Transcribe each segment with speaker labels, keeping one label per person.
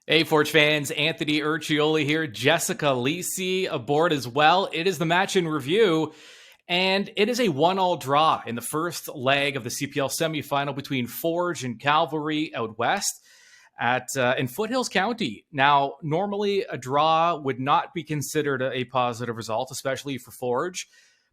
Speaker 1: Hey, Forge fans, Anthony Urciuoli here, Jessica Lisi aboard as well. It is the match in review, and it is a 1-1 draw in the first leg of the CPL Semi-Final between Forge and Cavalry out west at in Foothills County. Now, normally a draw would not be considered a positive result, especially for Forge.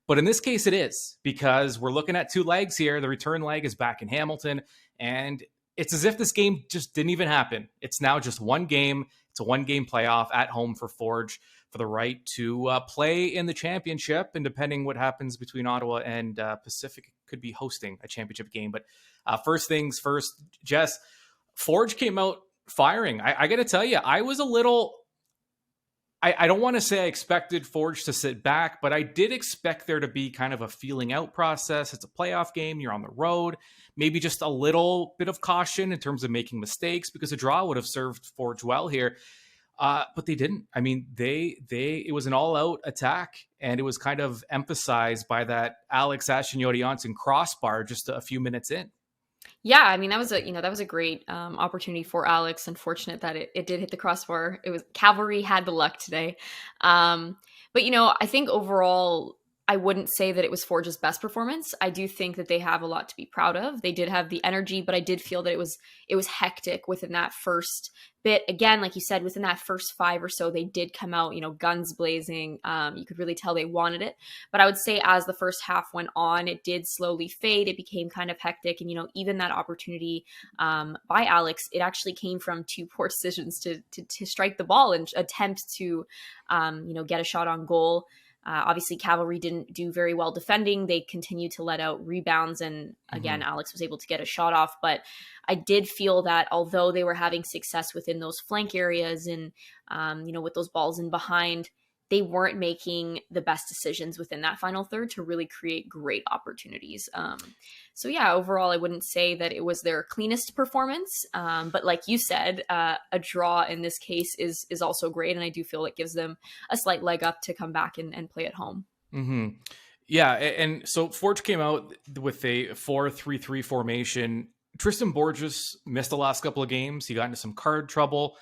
Speaker 1: But in this case, it is, because we're looking at two legs here. The return leg is back in Hamilton, and it's as if this game just didn't even happen. It's now just one game. It's a one-game playoff at home for Forge for the right to play in the championship. And depending what happens between Ottawa and Pacific, could be hosting a championship game. But first things first, Jess, Forge came out firing. I got to tell you, I was a little... I don't want to say I expected Forge to sit back, but I did expect there to be kind of a feeling out process. It's a playoff game. You're on the road. Maybe just a little bit of caution in terms of making mistakes, because a draw would have served Forge well here. But they didn't. I mean, it was an all-out attack, and it was kind of emphasized by that Alex Asheniotti-Johnson crossbar just a few minutes in.
Speaker 2: Yeah, I mean, that was a great opportunity for Alex. Unfortunate that it did hit the crossbar. It was Cavalry had the luck today. But I think overall, I wouldn't say that it was Forge's best performance. I do think that they have a lot to be proud of. They did have the energy, but I did feel that it was hectic within that first bit. Again, like you said, within that first 5 or so, they did come out, guns blazing. You could really tell they wanted it. But I would say as the first half went on, it did slowly fade. It became kind of hectic. And, even that opportunity by Alex, it actually came from 2 poor decisions to strike the ball and attempt to, get a shot on goal. Obviously, Cavalry didn't do very well defending. They continued to let out rebounds. And again, Alex was able to get a shot off. But I did feel that although they were having success within those flank areas and, with those balls in behind, they weren't making the best decisions within that final third to really create great opportunities. So yeah, overall, I wouldn't say that it was their cleanest performance. But like you said, a draw in this case is also great. And I do feel it gives them a slight leg up to come back and play at home.
Speaker 1: Mm-hmm. Yeah, and so Forge came out with a 4-3-3 formation. Tristan Borges missed the last couple of games. He got into some card trouble.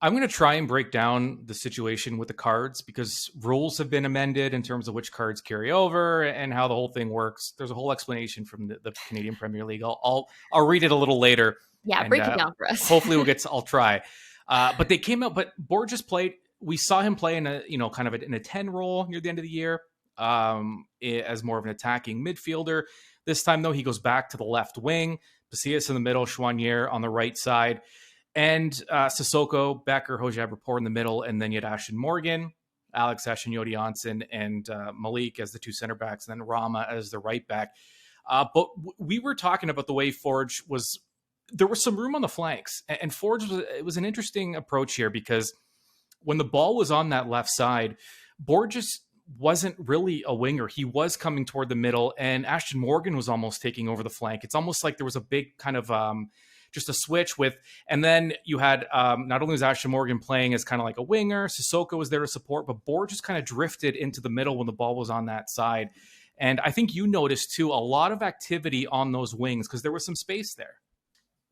Speaker 1: I'm going to try and break down the situation with the cards, because rules have been amended in terms of which cards carry over and how the whole thing works. There's a whole explanation from the Canadian Premier League. I'll read it a little later.
Speaker 2: Yeah, break it down for us.
Speaker 1: Hopefully I'll try. But they came out, but Borges played. We saw him play in a kind of in a 10 role near the end of the year as more of an attacking midfielder. This time though, he goes back to the left wing. Pacius in the middle, Chouanier on the right side. And Sissoko, Becker, Hojab Rapport in the middle, and then you had Ashton Morgan, Alex Asheniotti-Johnson, and Malik as the 2 center backs, and then Rama as the right back. But we were talking about the way Forge was. There was some room on the flanks, and Forge it was an interesting approach here, because when the ball was on that left side, Borges wasn't really a winger. He was coming toward the middle, and Ashton Morgan was almost taking over the flank. It's almost like there was a big kind of just a switch with, and then you had not only was Ashton Morgan playing as kind of like a winger, Sissoko was there to support, but Borges kind of drifted into the middle when the ball was on that side. And I think you noticed too, a lot of activity on those wings because there was some space there.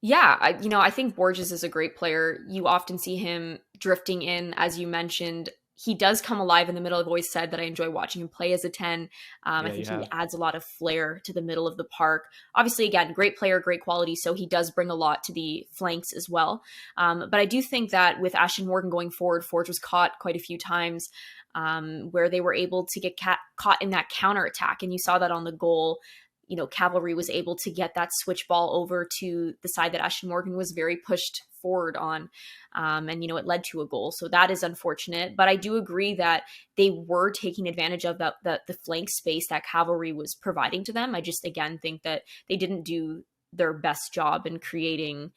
Speaker 2: Yeah, I think Borges is a great player. You often see him drifting in, as you mentioned. He does come alive in the middle. I've always said that I enjoy watching him play as a 10. I think he adds a lot of flair to the middle of the park. Obviously, again, great player, great quality, so he does bring a lot to the flanks as well. But I do think that with Ashton Morgan going forward, Forge was caught quite a few times where they were able to get caught in that counterattack. And you saw that on the goal. Cavalry was able to get that switch ball over to the side that Ashton Morgan was very pushed forward on. And, it led to a goal. So that is unfortunate. But I do agree that they were taking advantage of the flank space that Cavalry was providing to them. I just, again, think that they didn't do their best job in creating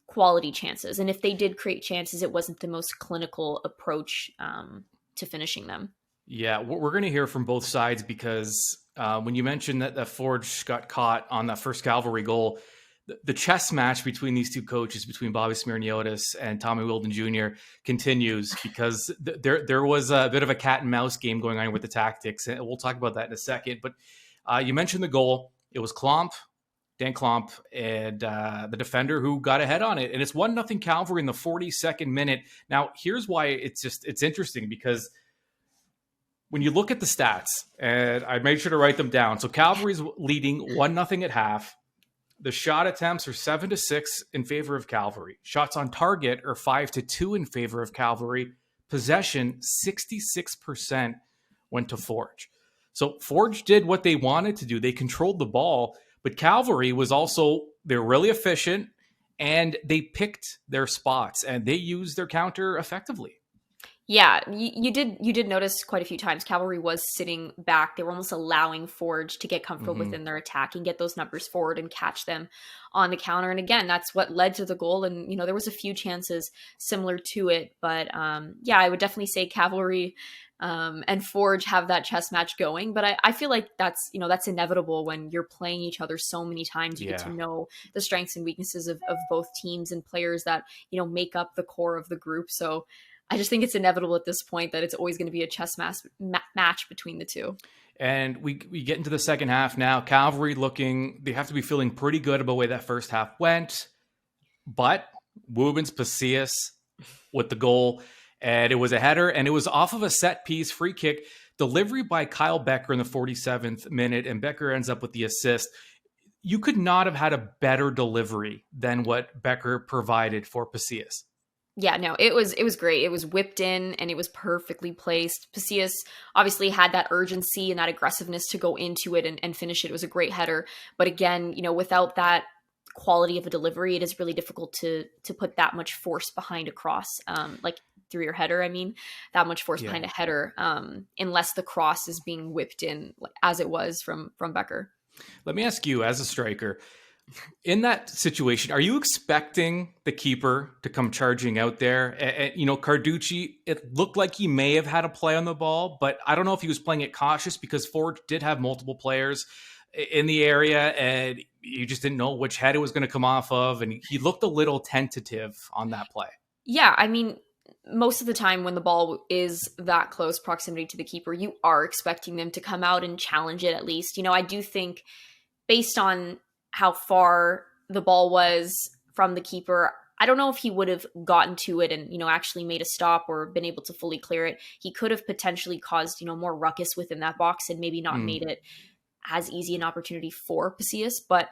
Speaker 2: quality chances. And if they did create chances, it wasn't the most clinical approach to finishing them.
Speaker 1: Yeah, we're going to hear from both sides, because when you mentioned that Forge got caught on that first Cavalry goal, the chess match between these two coaches, between Bobby Smyrniotis and Tommy Wheeldon Jr., continues, because there was a bit of a cat and mouse game going on with the tactics, and we'll talk about that in a second. But you mentioned the goal. It was Klomp Daan Klomp, and the defender who got ahead on it. And it's 1-0 Cavalry in the 42nd minute. Now, here's why it's interesting, because when you look at the stats, and I made sure to write them down. So Cavalry's leading 1-0 at half. The shot attempts are 7-6 in favor of Cavalry. Shots on target are 5-2 in favor of Cavalry. Possession, 66% went to Forge. So Forge did what they wanted to do. They controlled the ball, but Cavalry was also, they're really efficient, and they picked their spots, and they used their counter effectively.
Speaker 2: Yeah, you did notice quite a few times Cavalry was sitting back. They were almost allowing Forge to get comfortable within their attack and get those numbers forward and catch them on the counter. And again, that's what led to the goal. And, there was a few chances similar to it. But yeah, I would definitely say Cavalry and Forge have that chess match going. But I feel like that's inevitable when you're playing each other so many times. You get to know the strengths and weaknesses of both teams and players that, make up the core of the group. So I just think it's inevitable at this point that it's always going to be a chess match between the two.
Speaker 1: And we get into the second half now. Cavalry they have to be feeling pretty good about the way that first half went. But Woobens Pacius with the goal, and it was a header, and it was off of a set piece free kick delivery by Kyle Becker in the 47th minute, and Becker ends up with the assist. You could not have had a better delivery than what Becker provided for Pacius.
Speaker 2: Yeah, no, it was great. It was whipped in and it was perfectly placed. Pacius obviously had that urgency and that aggressiveness to go into it and finish it. It was a great header. But again, without that quality of a delivery, it is really difficult to put that much force behind a cross, like through your header. I mean, that much force behind a header, unless the cross is being whipped in as it was from Becker.
Speaker 1: Let me ask you, as a striker, in that situation, are you expecting the keeper to come charging out there? And, Carducci, it looked like he may have had a play on the ball, but I don't know if he was playing it cautious, because Forge did have multiple players in the area, and you just didn't know which head it was going to come off of. And he looked a little tentative on that play.
Speaker 2: Yeah, I mean, most of the time when the ball is that close proximity to the keeper, you are expecting them to come out and challenge it at least. I do think based on how far the ball was from the keeper, I don't know if he would have gotten to it and, actually made a stop or been able to fully clear it. He could have potentially caused, more ruckus within that box and maybe not made it as easy an opportunity for Pacius. But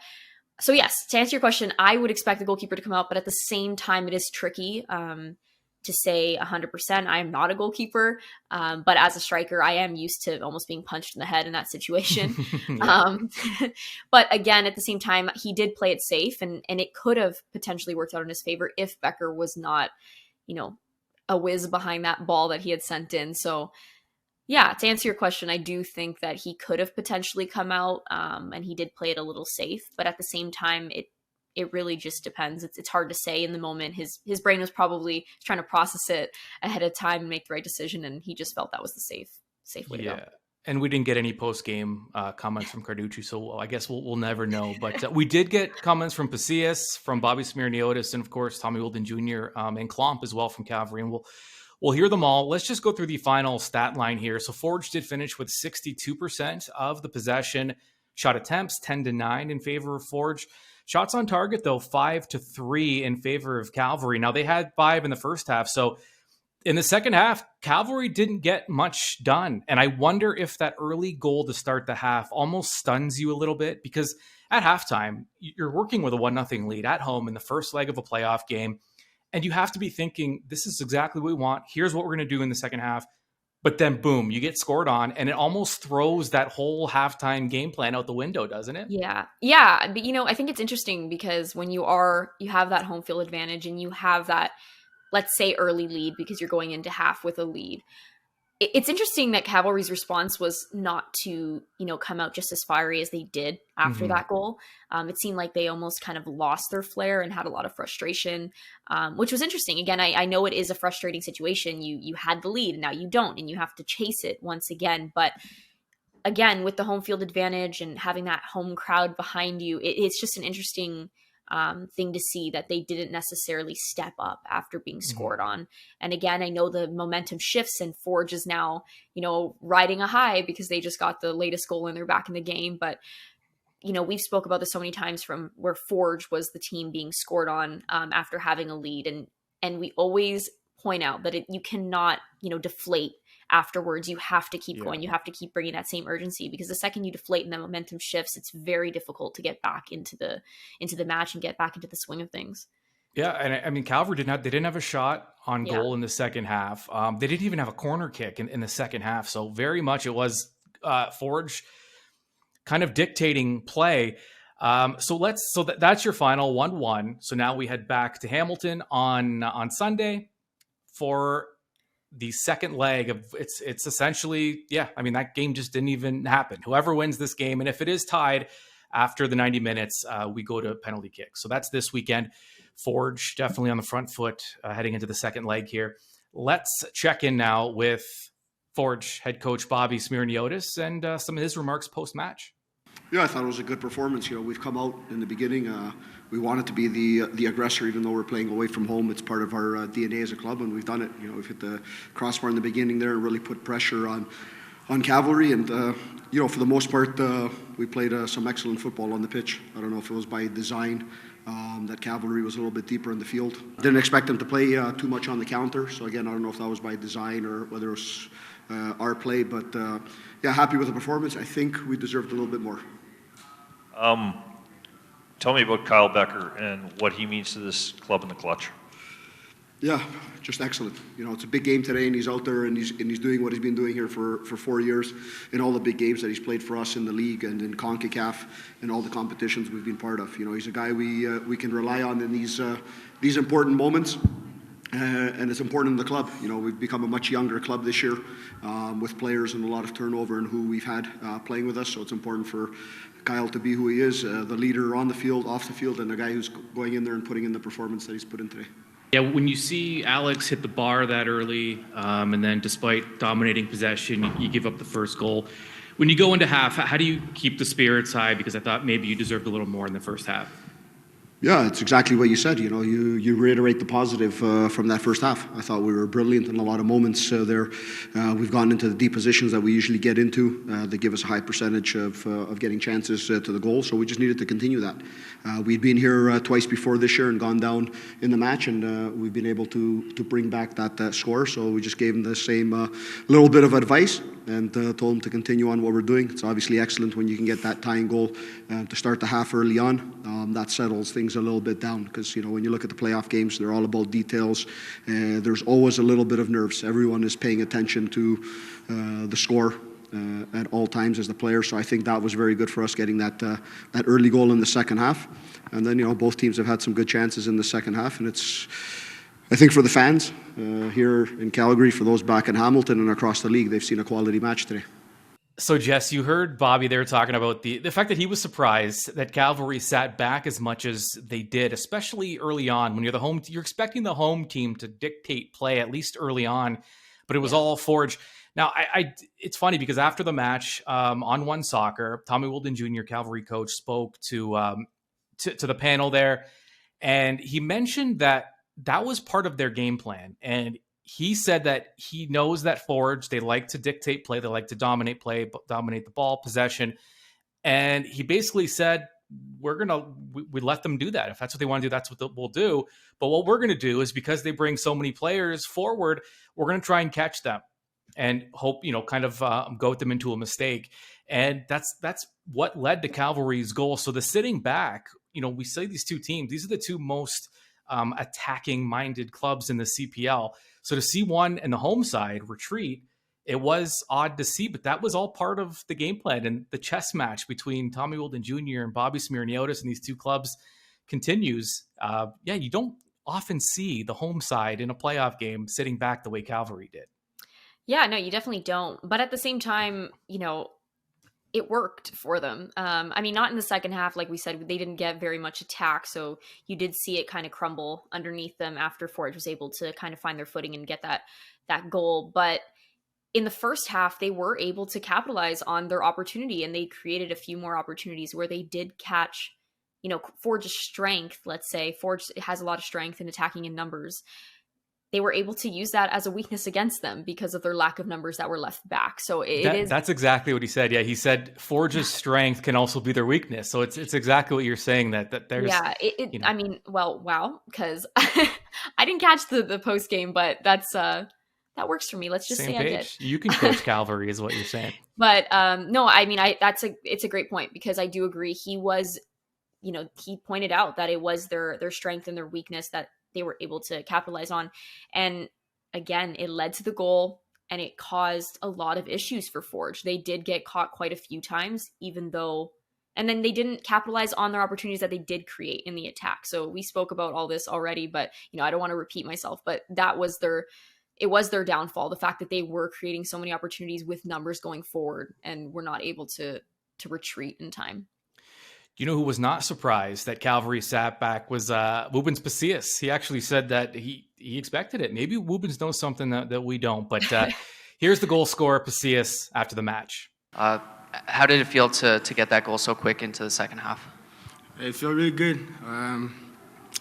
Speaker 2: so yes, to answer your question, I would expect the goalkeeper to come out, but at the same time, it is tricky to say 100%. I am not a goalkeeper, but as a striker, I am used to almost being punched in the head in that situation. But again, at the same time, he did play it safe, and it could have potentially worked out in his favor if Becker was not, a whiz behind that ball that he had sent in. So yeah, to answer your question, I do think that he could have potentially come out, and he did play it a little safe, but at the same time, it really just depends. It's hard to say in the moment. His brain was probably trying to process it ahead of time and make the right decision, and he just felt that was the safe way to go.
Speaker 1: And we didn't get any post-game comments from Carducci, so I guess we'll never know. But we did get comments from Pacius, from Bobby Smyrniotis, and of course Tommy Wheeldon Jr. And Klomp as well from Cavalry, and we'll hear them all. Let's just go through the final stat line here. So Forge did finish with 62% of the possession. Shot attempts 10-9 in favor of Forge. Shots on target, though, 5-3 in favor of Cavalry. Now, they had 5 in the first half. So in the second half, Cavalry didn't get much done. And I wonder if that early goal to start the half almost stuns you a little bit, because at halftime, you're working with a 1-0 lead at home in the first leg of a playoff game. And you have to be thinking, this is exactly what we want. Here's what we're going to do in the second half. But then, boom, you get scored on, and it almost throws that whole halftime game plan out the window, doesn't it?
Speaker 2: Yeah. But, I think it's interesting because when you have that home field advantage and you have that, let's say, early lead because you're going into half with a lead. It's interesting that Cavalry's response was not to, come out just as fiery as they did after that goal. It seemed like they almost kind of lost their flair and had a lot of frustration, which was interesting. Again, I know it is a frustrating situation. You had the lead and now you don't, and you have to chase it once again. But again, with the home field advantage and having that home crowd behind you, it's just an interesting thing to see that they didn't necessarily step up after being scored on. And again, I know the momentum shifts and Forge is now, riding a high because they just got the latest goal and they're back in the game. But we've spoke about this so many times from where Forge was the team being scored on after having a lead. And we always point out that you cannot, deflate afterwards. You have to keep going. You have to keep bringing that same urgency, because the second you deflate and the momentum shifts, it's very difficult to get back into the match and get back into the swing of things.
Speaker 1: Yeah, and I mean, Cavalry didn't have a shot on goal in the second half. They didn't even have a corner kick in the second half. So very much it was Forge kind of dictating play. That's your final 1-1. So now we head back to Hamilton on Sunday for the second leg of it's essentially, I mean, that game just didn't even happen. Whoever wins this game, and if it is tied after the 90 minutes, we go to penalty kicks. So that's this weekend. Forge definitely on the front foot heading into the second leg here. Let's check in now with Forge head coach Bobby Smyrniotis and some of his remarks post-match.
Speaker 3: Yeah, I thought it was a good performance. We've come out in the beginning. We wanted to be the aggressor, even though we're playing away from home. It's part of our DNA as a club, and we've done it. We've hit the crossbar in the beginning there and really put pressure on Cavalry. And, for the most part, we played some excellent football on the pitch. I don't know if it was by design that Cavalry was a little bit deeper in the field. Didn't expect them to play too much on the counter. So, again, I don't know if that was by design or whether it was our play. But, happy with the performance. I think we deserved a little bit more.
Speaker 4: Tell me about Kyle Becker and what he means to this club in the clutch.
Speaker 3: Yeah, just excellent. It's a big game today, and he's out there and he's doing what he's been doing here for 4 years in all the big games that he's played for us in the league and in CONCACAF and all the competitions we've been part of. He's a guy we can rely on in these important moments. And it's important in the club. We've become a much younger club this year with players and a lot of turnover in who we've had playing with us. So it's important for Kyle to be who he is, the leader on the field, off the field, and the guy who's going in there and putting in the performance that he's put in today.
Speaker 5: Yeah, when you see Alex hit the bar that early, and then despite dominating possession, you give up the first goal. When you go into half, how do you keep the spirits high? Because I thought maybe you deserved a little more in the first half.
Speaker 3: Yeah, it's exactly what you said. You reiterate the positive from that first half. I thought we were brilliant in a lot of moments there. We've gotten into the deep positions that we usually get into. They give us a high percentage of getting chances to the goal, so we just needed to continue that. We'd been here twice before this year and gone down in the match, and we've been able to bring back that score. So we just gave them the same little bit of advice and told them to continue on what we're doing. It's obviously excellent when you can get that tying goal to start the half early on. That settles things a little bit down, because when you look at the playoff games, they're all about details. There's always a little bit of nerves. Everyone is paying attention to the score at all times as the player. So I think that was very good for us, getting that early goal in the second half. And then both teams have had some good chances in the second half, and it's, I think, for the fans here in Calgary, for those back in Hamilton and across the league, they've seen a quality match today.
Speaker 1: So, Jess, you heard Bobby there talking about the fact that he was surprised that Cavalry sat back as much as they did, especially early on. When you're expecting the home team to dictate play, at least early on, but it was all Forge. Now, it's funny because after the match on One Soccer, Tommy Wheeldon Jr., Cavalry coach, spoke to the panel there, and he mentioned that was part of their game plan. And he said that he knows that Forge, they like to dictate play, they like to dominate play, dominate the ball, possession. And he basically said, we let them do that. If that's what they want to do, that's what we'll do. But what we're going to do is, because they bring so many players forward, we're going to try and catch them and hope, kind of goat them into a mistake. And that's what led to Cavalry's goal. So the sitting back, we say these two teams, these are the two most attacking-minded clubs in the CPL. So to see one in the home side retreat, it was odd to see, but that was all part of the game plan. And the chess match between Tommy Wheeldon Jr. and Bobby Smyrniotis and these two clubs continues. You don't often see the home side in a playoff game sitting back the way Cavalry did.
Speaker 2: Yeah, no, you definitely don't. But at the same time, it worked for them. Not in the second half. Like we said, they didn't get very much attack. So you did see it kind of crumble underneath them after Forge was able to kind of find their footing and get that goal. But in the first half, they were able to capitalize on their opportunity, and they created a few more opportunities where they did catch, Forge's strength. Let's say Forge has a lot of strength in attacking in numbers. they were able to use that as a weakness against them because of their lack of numbers that were left back. So
Speaker 1: that's exactly what he said. Yeah, he said Forge's strength can also be their weakness. So it's exactly what you're saying, that there's
Speaker 2: I mean, well, wow, because I didn't catch the post game, but that's that works for me. Let's just say
Speaker 1: page.
Speaker 2: I did.
Speaker 1: You can coach Cavalry, is what you're saying.
Speaker 2: But no, I mean, it's a great point, because I do agree. He pointed out that it was their strength and their weakness that they were able to capitalize on. And again, it led to the goal, and it caused a lot of issues for Forge. They did get caught quite a few times, and then they didn't capitalize on their opportunities that they did create in the attack. So we spoke about all this already, but I don't want to repeat myself, but it was their downfall. The fact that they were creating so many opportunities with numbers going forward and were not able to retreat in time.
Speaker 1: You know who was not surprised that Cavalry sat back was Woobens Pacius. He actually said that he expected it. Maybe Woobens knows something that we don't. But here's the goal scorer, Pacius, after the match.
Speaker 6: How did it feel to get that goal so quick into the second half?
Speaker 7: It felt really good.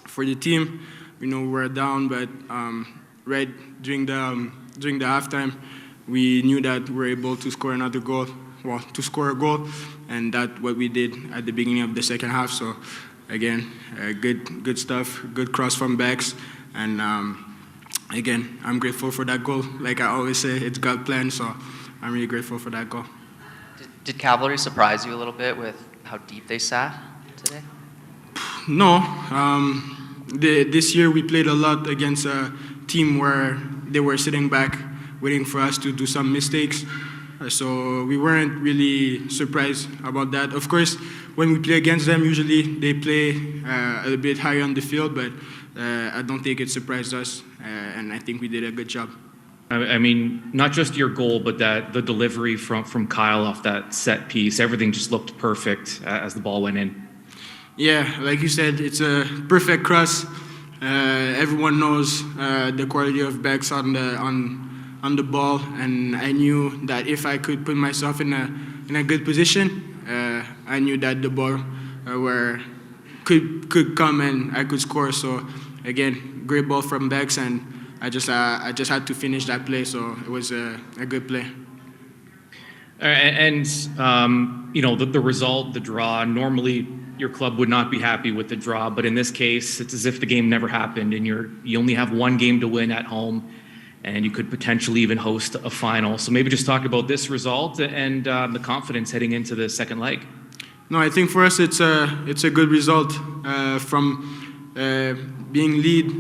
Speaker 7: For the team, we're down, but right during the halftime, we knew that we were able to score another goal. Well, to score a goal, and that's what we did at the beginning of the second half. So, again, good stuff, good cross from backs, and again, I'm grateful for that goal. Like I always say, it's God planned, so I'm really grateful for that goal.
Speaker 6: Did Cavalry surprise you a little bit with how deep they sat today?
Speaker 7: No. This year we played a lot against a team where they were sitting back, waiting for us to do some mistakes. So we weren't really surprised about that. Of course, when we play against them, usually they play a bit higher on the field, but I don't think it surprised us, and I think we did a good job.
Speaker 5: I mean, not just your goal, but the delivery from Kyle off that set piece, everything just looked perfect as the ball went in. Yeah,
Speaker 7: like you said, it's a perfect cross. Everyone knows the quality of backs on the ball, and I knew that if I could put myself in a good position, I knew that the ball could come and I could score. So again, great ball from backs, and I just had to finish that play. So it was a good play.
Speaker 5: And the result, the draw. Normally, your club would not be happy with the draw, but in this case, it's as if the game never happened, and you only have one game to win at home, and you could potentially even host a final. So maybe just talk about this result and the confidence heading into the second leg.
Speaker 7: No, I think for us it's a good result from being lead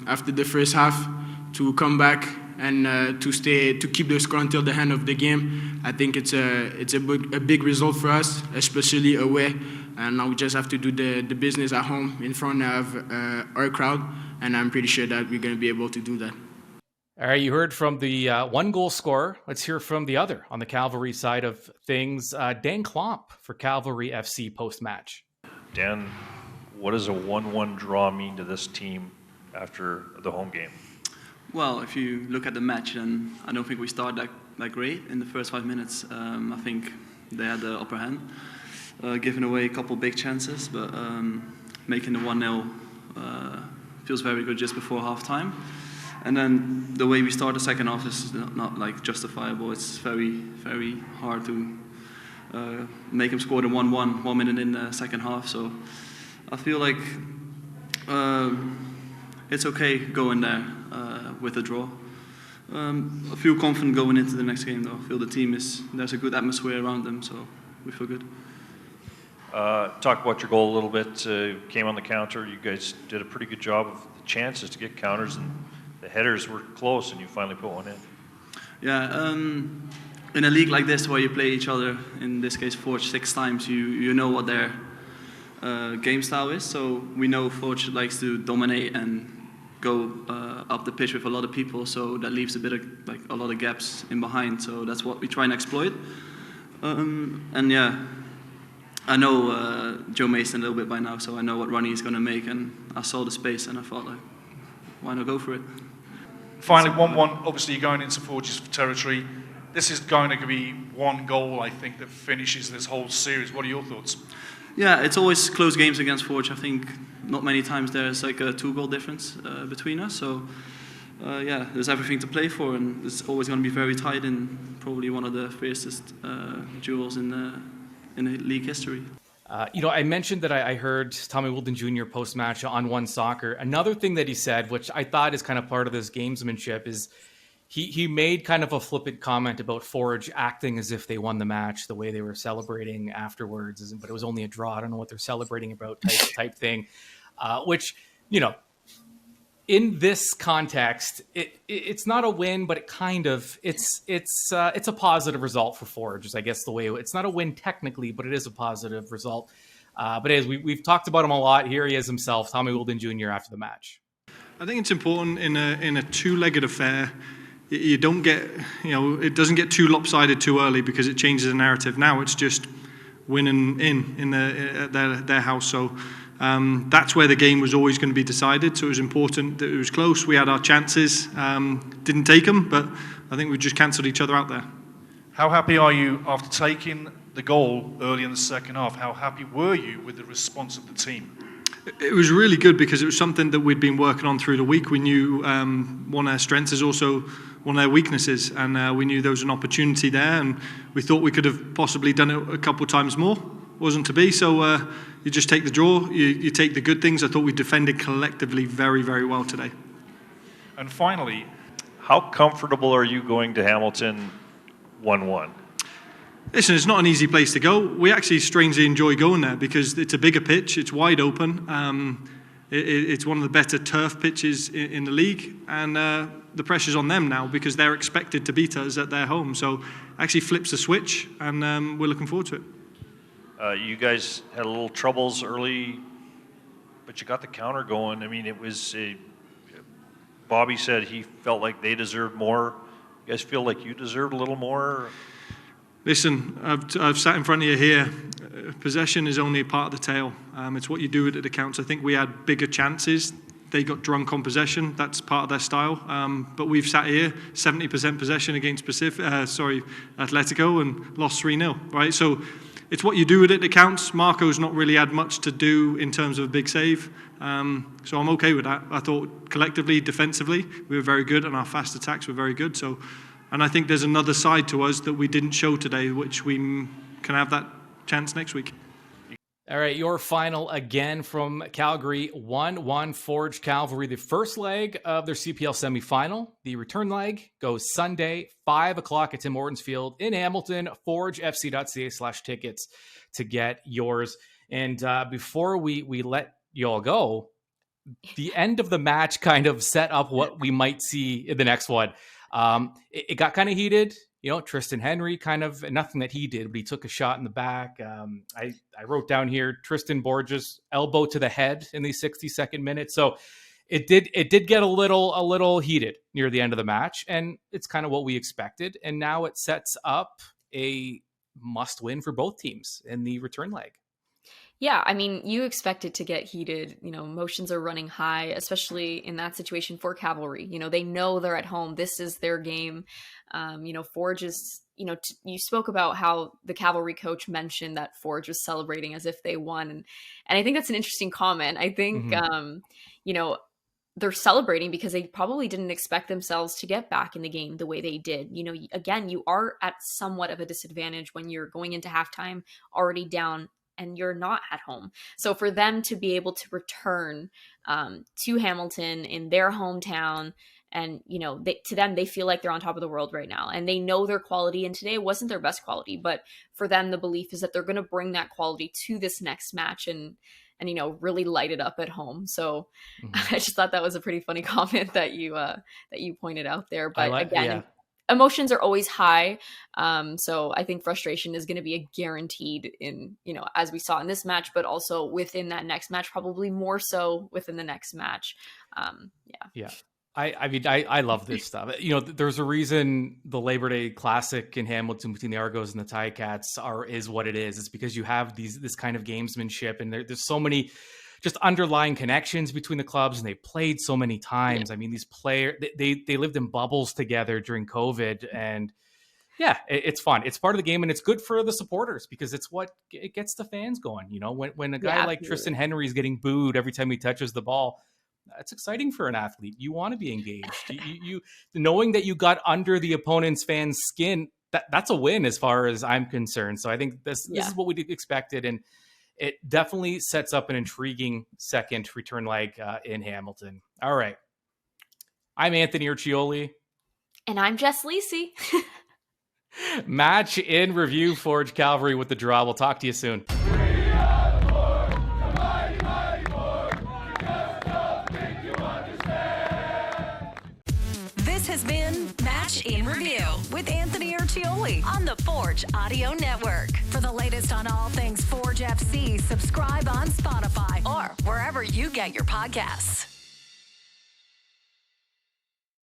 Speaker 7: after the first half to come back and to keep the score until the end of the game. I think it's a big result for us, especially away. And now we just have to do the business at home in front of our crowd, and I'm pretty sure that we're going to be able to do that.
Speaker 1: All right, you heard from the one goal scorer. Let's hear from the other on the Cavalry side of things. Daan Klomp for Cavalry FC post-match.
Speaker 4: Dan, what does a 1-1 draw mean to this team after the home game?
Speaker 8: Well, if you look at the match, then I don't think we started that great in the first 5 minutes. I think they had the upper hand, giving away a couple big chances, but making the 1-0 feels very good just before half-time. And then the way we start the second half is not like justifiable. It's very, very hard to make him score the 1-1 1 minute in the second half. So I feel like it's okay going there with a draw. I feel confident going into the next game though. I feel the team there's a good atmosphere around them, so we feel good.
Speaker 4: Talk about your goal a little bit. Came on the counter. You guys did a pretty good job of the chances to get counters, and the headers were close, and you finally put one in.
Speaker 8: Yeah, in a league like this where you play each other, in this case Forge 6 times, you know what their game style is. So we know Forge likes to dominate and go up the pitch with a lot of people. So that leaves a lot of gaps in behind. So that's what we try and exploit. And yeah, I know Joe Mason a little bit by now, so I know what Ronnie is going to make. And I saw the space, and I thought, like, why not go for it?
Speaker 9: Finally, 1-1. Obviously, you're going into Forge's territory. This is going to be one goal, I think, that finishes this whole series. What are your thoughts?
Speaker 8: Yeah, it's always close games against Forge. I think not many times there's like a 2-goal difference between us. So there's everything to play for, and it's always going to be very tight and probably one of the fiercest duels in the league history.
Speaker 1: I mentioned that I heard Tommy Wheeldon Jr. post-match on One Soccer. Another thing that he said, which I thought is kind of part of this gamesmanship, is he made kind of a flippant comment about Forge acting as if they won the match, the way they were celebrating afterwards, but it was only a draw. I don't know what they're celebrating about type thing, which, in this context, it's not a win, but it's a positive result for Forge, is I guess the way it's not a win technically, but it is a positive result. But as we've talked about him a lot, here he is himself, Tommy Wheeldon Jr. after the match.
Speaker 10: I think it's important in a two-legged affair. You don't get, it doesn't get too lopsided too early because it changes the narrative. Now it's just winning in their house. So. That's where the game was always going to be decided, so it was important that it was close. We had our chances, didn't take them, but I think we just cancelled each other out there.
Speaker 9: How happy are you after taking the goal early in the second half? How happy were you with the response of the team?
Speaker 10: It was really good because it was something that we'd been working on through the week. We knew one of their strengths is also one of their weaknesses, and we knew there was an opportunity there, and we thought we could have possibly done it a couple of times more. Wasn't to be, so you just take the draw, you take the good things. I thought we defended collectively very, very well today.
Speaker 9: And finally,
Speaker 4: how comfortable are you going to Hamilton 1-1?
Speaker 10: Listen, it's not an easy place to go. We actually strangely enjoy going there because it's a bigger pitch, it's wide open, it's one of the better turf pitches in the league, and the pressure's on them now because they're expected to beat us at their home. So actually flips the switch, and we're looking forward to it.
Speaker 4: You guys had a little troubles early, but you got the counter going. I mean, it was Bobby said he felt like they deserved more. You guys feel like you deserved a little more?
Speaker 10: Listen, I've sat in front of you here. Possession is only a part of the tale. It's what you do with it that counts. I think we had bigger chances. They got drunk on possession. That's part of their style. But we've sat here, 70% possession against Atletico, and lost 3-0, right? So it's what you do with it that counts. Marco's not really had much to do in terms of a big save. So I'm okay with that. I thought collectively, defensively, we were very good, and our fast attacks were very good. So, and I think there's another side to us that we didn't show today, which we can have that chance next week.
Speaker 1: All right, your final again from Calgary, 1-1 Forge Cavalry, the first leg of their CPL Semi-Final. The return leg goes Sunday, 5 o'clock at Tim Hortons Field in Hamilton, forgefc.ca/tickets to get yours. And before we let you all go, the end of the match kind of set up what we might see in the next one. It got kind of heated. Tristan Henry kind of, nothing that he did, but he took a shot in the back. I wrote down here, Tristan Borges elbow to the head in the 62nd minute. So it did get a little heated near the end of the match, and it's kind of what we expected. And now it sets up a must win for both teams in the return leg.
Speaker 2: Yeah, I mean, you expect it to get heated. Emotions are running high, especially in that situation for Cavalry. They know they're at home. This is their game. Forge is, you spoke about how the Cavalry coach mentioned that Forge was celebrating as if they won. And I think that's an interesting comment. I think, they're celebrating because they probably didn't expect themselves to get back in the game the way they did. Again, you are at somewhat of a disadvantage when you're going into halftime already down and you're not at home. So for them to be able to return to Hamilton in their hometown, and to them, they feel like they're on top of the world right now, and they know their quality. And today wasn't their best quality, but for them, the belief is that they're going to bring that quality to this next match and really light it up at home. So I just thought that was a pretty funny comment that you pointed out there. But emotions are always high. So I think frustration is going to be a guaranteed in, as we saw in this match, but also within that next match, probably more so within the next match.
Speaker 1: Yeah. I love this stuff. There's a reason the Labor Day Classic in Hamilton between the Argos and the Ticats is what it is. It's because you have this kind of gamesmanship, and there's so many just underlying connections between the clubs, and they played so many times. I mean, these players, they lived in bubbles together during COVID, and it's fun. It's part of the game, and it's good for the supporters because it gets the fans going. When a guy like Tristan Henry is getting booed every time he touches the ball, That's exciting for an athlete. You want to be engaged. You knowing that you got under the opponent's fan's skin, that's a win as far as I'm concerned. So I think this is what we expected, and it definitely sets up an intriguing second return leg in Hamilton. All right. I'm Anthony Urciuoli.
Speaker 2: And I'm Jess Lisi.
Speaker 1: Match in review, Forge Cavalry with the draw. We'll talk to you soon.
Speaker 11: This has been Match in Review with Anthony Urciuoli on the Forge Audio Network. For the latest on all things Forge FC, subscribe on Spotify or wherever you get your podcasts.